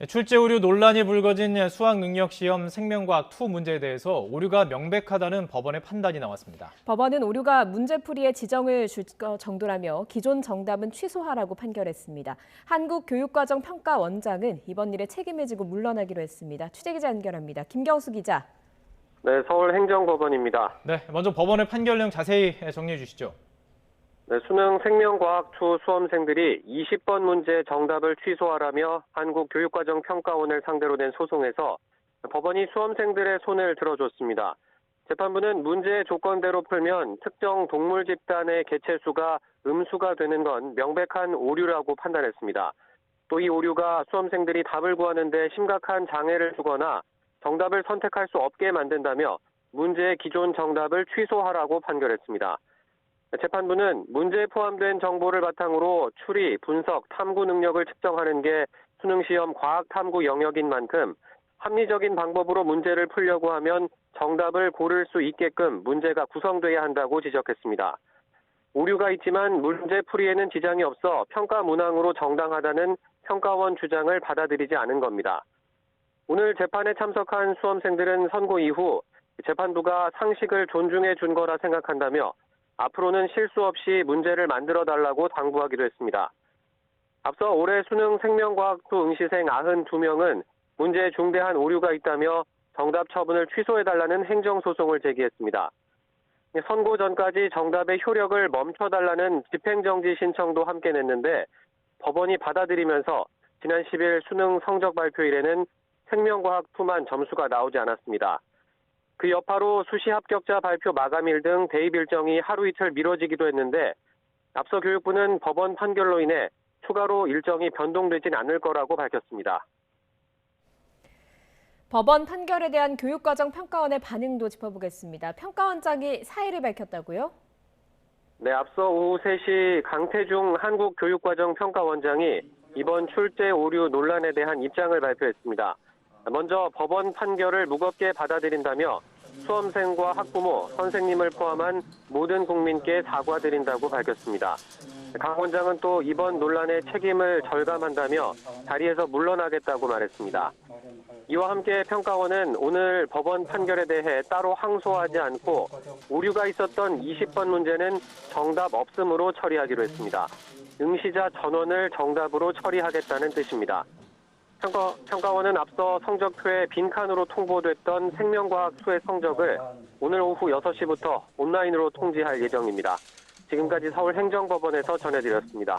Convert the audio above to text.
출제 오류 논란이 불거진 수학능력시험 생명과학2 문제에 대해서 오류가 명백하다는 법원의 판단이 나왔습니다. 법원은 오류가 문제풀이에 지정을 줄 정도라며 기존 정답은 취소하라고 판결했습니다. 한국교육과정평가원장은 이번 일에 책임을 지고 물러나기로 했습니다. 취재기자 연결합니다. 김경수 기자. 네, 서울행정법원입니다. 네, 먼저 법원의 판결 내용 자세히 정리해 주시죠. 네, 수능 생명과학2 수험생들이 20번 문제 정답을 취소하라며 한국교육과정평가원을 상대로 낸 소송에서 법원이 수험생들의 손을 들어줬습니다. 재판부는 문제의 조건대로 풀면 특정 동물 집단의 개체수가 음수가 되는 건 명백한 오류라고 판단했습니다. 또 이 오류가 수험생들이 답을 구하는 데 심각한 장애를 주거나 정답을 선택할 수 없게 만든다며 문제의 기존 정답을 취소하라고 판결했습니다. 재판부는 문제에 포함된 정보를 바탕으로 추리, 분석, 탐구 능력을 측정하는 게 수능시험 과학 탐구 영역인 만큼 합리적인 방법으로 문제를 풀려고 하면 정답을 고를 수 있게끔 문제가 구성돼야 한다고 지적했습니다. 오류가 있지만 문제 풀이에는 지장이 없어 평가 문항으로 정당하다는 평가원 주장을 받아들이지 않은 겁니다. 오늘 재판에 참석한 수험생들은 선고 이후 재판부가 상식을 존중해 준 거라 생각한다며 앞으로는 실수 없이 문제를 만들어달라고 당부하기도 했습니다. 앞서 올해 수능 생명과학2 응시생 92명은 문제에 중대한 오류가 있다며 정답 처분을 취소해달라는 행정소송을 제기했습니다. 선고 전까지 정답의 효력을 멈춰달라는 집행정지 신청도 함께 냈는데 법원이 받아들이면서 지난 10일 수능 성적 발표일에는 생명과학2만 점수가 나오지 않았습니다. 그 여파로 수시 합격자 발표 마감일 등 대입 일정이 하루 이틀 미뤄지기도 했는데 앞서 교육부는 법원 판결로 인해 추가로 일정이 변동되진 않을 거라고 밝혔습니다. 법원 판결에 대한 교육과정평가원의 반응도 짚어보겠습니다. 평가원장이 사의를 밝혔다고요? 네, 앞서 오후 3시 강태중 한국교육과정평가원장이 이번 출제 오류 논란에 대한 입장을 발표했습니다. 먼저 법원 판결을 무겁게 받아들인다며 수험생과 학부모, 선생님을 포함한 모든 국민께 사과드린다고 밝혔습니다. 강 원장은 또 이번 논란의 책임을 절감한다며 자리에서 물러나겠다고 말했습니다. 이와 함께 평가원은 오늘 법원 판결에 대해 따로 항소하지 않고 오류가 있었던 20번 문제는 정답 없음으로 처리하기로 했습니다. 응시자 전원을 정답으로 처리하겠다는 뜻입니다. 평가원은 앞서 성적표에 빈칸으로 통보됐던 생명과학2의 성적을 오늘 오후 6시부터 온라인으로 통지할 예정입니다. 지금까지 서울행정법원에서 전해드렸습니다.